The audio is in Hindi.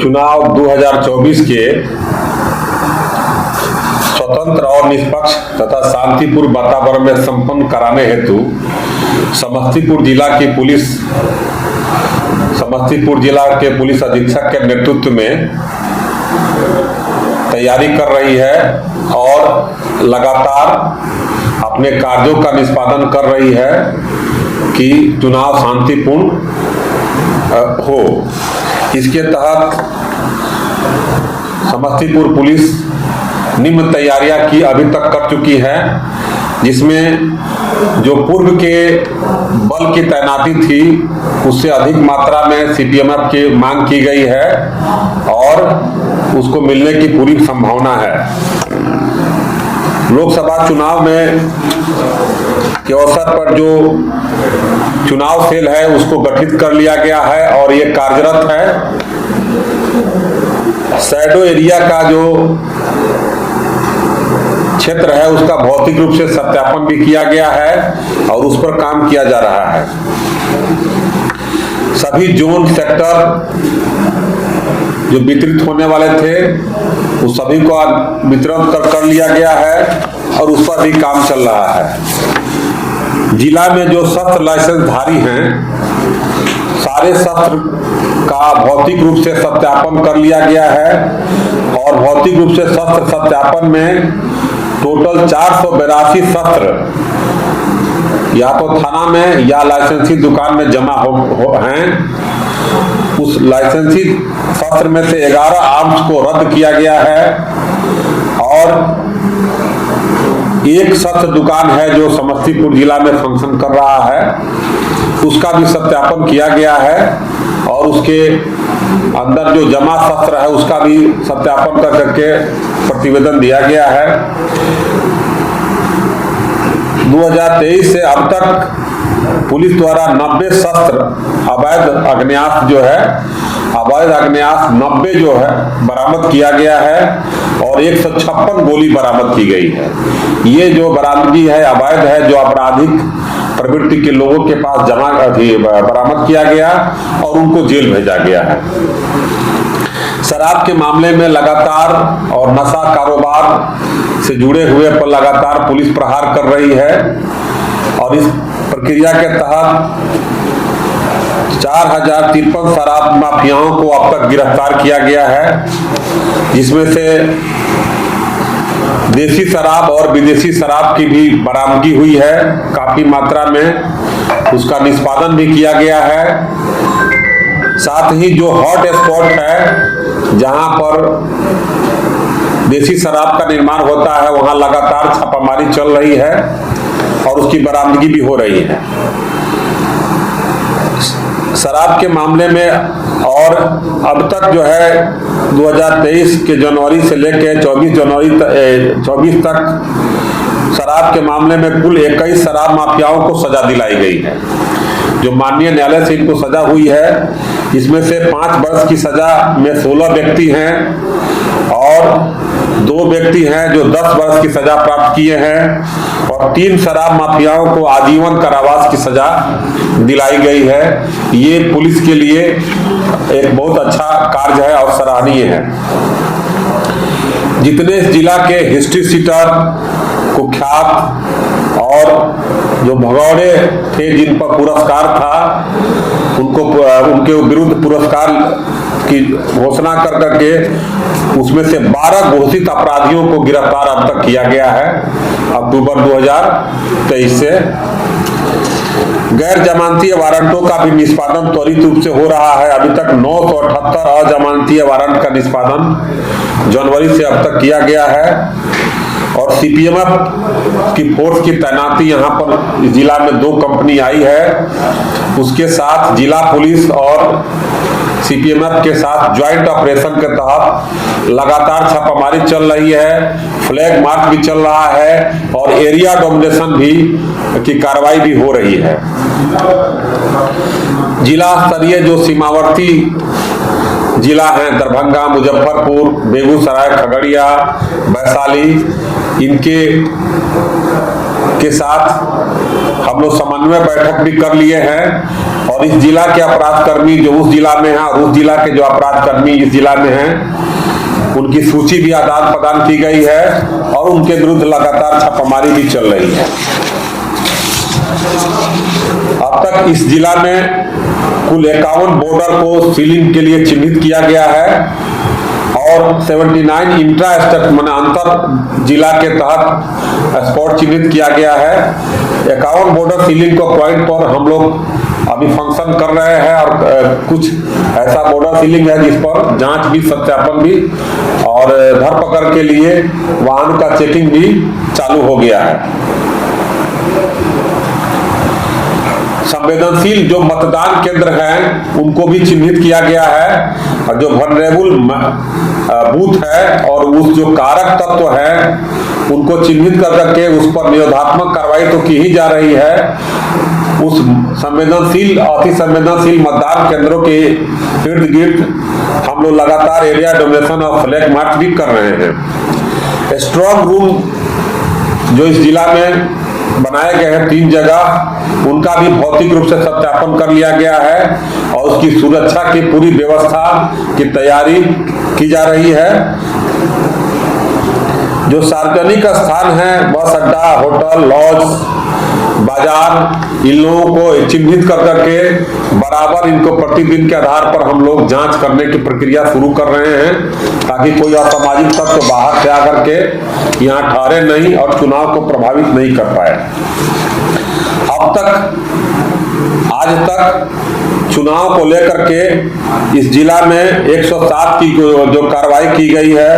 चुनाव 2024 के स्वतंत्र और निष्पक्ष तथा शांतिपूर्ण वातावरण में संपन्न कराने हेतु समस्तीपुर जिला के पुलिस अधीक्षक के नेतृत्व में तैयारी कर रही है और लगातार अपने कार्यों का निष्पादन कर रही है कि चुनाव शांतिपूर्ण हो। इसके तहत समस्तीपुर पुलिस निम्न तैयारियां की अभी तक कर चुकी है, जिसमें जो पूर्व के बल की तैनाती थी उससे अधिक मात्रा में सीपीएमएफ की मांग की गई है और उसको मिलने की पूरी संभावना है। लोकसभा चुनाव में के अवसर पर जो चुनाव सेल है उसको गठित कर लिया गया है और ये कार्यरत है। शैडो एरिया का जो क्षेत्र है उसका भौतिक रूप से सत्यापन भी किया गया है और उस पर काम किया जा रहा है। सभी जोन सेक्टर जो वितरित होने वाले थे उस सभी को वितरण कर लिया गया है और उस पर भी काम चल रहा है। जिला में जो शस्त्र लाइसेंसधारी हैं सारे शस्त्र का भौतिक रूप से सत्यापन कर लिया गया है और भौतिक रूप से शस्त्र सत्यापन में टोटल 482 शस्त्र या तो थाना में या लाइसेंसी दुकान में जमा हैं। उस लाइसेंसी शस्त्र में से 11 आर्म्स को रद्द किया गया है और एक शस्त्र दुकान है जो समस्तीपुर जिला में फंक्शन कर रहा है, उसका भी सत्यापन किया गया है और उसके अंदर जो जमा शस्त्र है उसका भी सत्यापन कर करके प्रतिवेदन दिया गया है। 2023 से अब तक पुलिस द्वारा 90 शस्त्र अवैध अग्न्यास्त्र जो है अवैध अग्न्यास्त्र 90 जो है बरामद किया गया है और 156 गोली बरामद की गई है। ये जो बरामदगी है अवैध है, जो आपराधिक प्रवृत्ति के लोगों के पास बरामद किया गया और उनको जेल भेजा गया है। शराब के मामले में लगातार और नशा कारोबार से जुड़े हुए पर लगातार पुलिस प्रहार कर रही है और इस प्रक्रिया के तहत 4053 शराब माफियाओं को अब तक गिरफ्तार किया गया है, जिसमें से देसी शराब और विदेशी शराब की भी बरामदगी हुई है। काफी मात्रा में उसका निष्पादन भी किया गया है। साथ ही जो हॉट स्पॉट है जहां पर देसी शराब का निर्माण होता है वहां लगातार छापामारी चल रही है और उसकी बरामदगी भी हो रही है। शराब के मामले में और अब तक जो है 2023 के जनवरी से लेकर 24 तक शराब के मामले में कुल 21 शराब माफियाओं को सजा दिलाई गई है, जो माननीय न्यायालय से इनको सजा हुई है। इसमें से 5 वर्ष की सजा में 16 व्यक्ति हैं और 2 व्यक्ति हैं जो 10 वर्ष की सजा प्राप्त किए हैं और 3 शराब माफियाओं को आजीवन कारावास की सजा दिलाई गई है। ये पुलिस के लिए एक बहुत अच्छा कार्य है और सराहनीय है। जितने जिला के हिस्ट्री सीटर कुख्यात और जो भगौड़े थे जिन पर पुरस्कार था उनके विरुद्ध पुरस्कार की घोषणा कर करके उसमें से 12 घोषित अपराधियों को गिरफ्तार अब तक किया गया है। अक्टूबर 2023 से गैर जमानती वारंटों का भी निष्पादन त्वरित रूप से हो रहा है। अभी तक 978 अजमानती वारंट का निष्पादन जनवरी से अब तक किया गया है और सीपीएमएफ की फोर्स की तैनाती यहाँ पर जिला में 2 कंपनी आई है। उसके साथ जिला पुलिस और सीपीएमएफ के साथ ज्वाइंट ऑपरेशन के तहत लगातार छापामारी चल रही है, फ्लैग मार्च भी चल रहा है और एरिया डोमिनेशन भी की कार्रवाई भी हो रही है। जिला स्तरीय जो सीमावर्ती जिला हैं दरभंगा, मुजफ्फरपुर, बेगूसराय, खगड़िया, वैशाली, इनके के साथ हम लोग समन्वय बैठक भी कर लिए हैं और और इस जिला के अपराध कर्मी जो उस जिला में हैं और उस जिला के जो अपराध कर्मी इस जिला में हैं, उनकी सूची भी आदान प्रदान की गई है और उनके विरुद्ध लगातार छापामारी भी चल रही है। अब तक इस जिला में कुल 51 बॉर्डर को सीलिंग के लिए चिन्हित किया गया है और 79 इंट्रा स्टेट माने अंतर जिला के तहत स्पॉट चिन्हित किया गया है। 51 बॉर्डर सीलिंग को पॉइंट पर हम लोग अभी फंक्शन कर रहे हैं और कुछ ऐसा बॉर्डर सीलिंग है जिस पर जांच भी, सत्यापन भी और धरपकड़ के लिए वाहन का चेकिंग भी चालू हो गया है। संवेदनशील जो मतदान केंद्र हैं उनको भी चिन्हित किया गया है और जो वनरेबल बूथ है और उस जो कारक तत्व है उनको चिन्हित कर करके उस पर निरोधात्मक कार्रवाई तो की ही जा रही है। उस संवेदनशील, अति संवेदनशील मतदान केंद्रों के इर्द गिर्द हम लोग लगातार एरिया डोमिनेशन और फ्लैग मार्च भी कर रहे हैं। स्ट्रॉन्ग रूम जो इस जिला में बनाए गए हैं 3 जगह, उनका भी भौतिक रूप से सत्यापन कर लिया गया है और उसकी सुरक्षा की पूरी व्यवस्था की तैयारी की जा रही है। जो सार्वजनिक स्थान है, बस अड्डा, होटल, लॉज, बाजार, इन लोगों को चिन्हित कर करके बराबर इनको प्रतिदिन के आधार पर हम लोग जांच करने की प्रक्रिया शुरू कर रहे हैं ताकि कोई असामाजिक तत्व बाहर से आकर के यहाँ ठहरे नहीं और चुनाव को प्रभावित नहीं कर पाए। अब तक, आज तक चुनाव को लेकर के इस जिला में 107 की जो कार्रवाई की गई है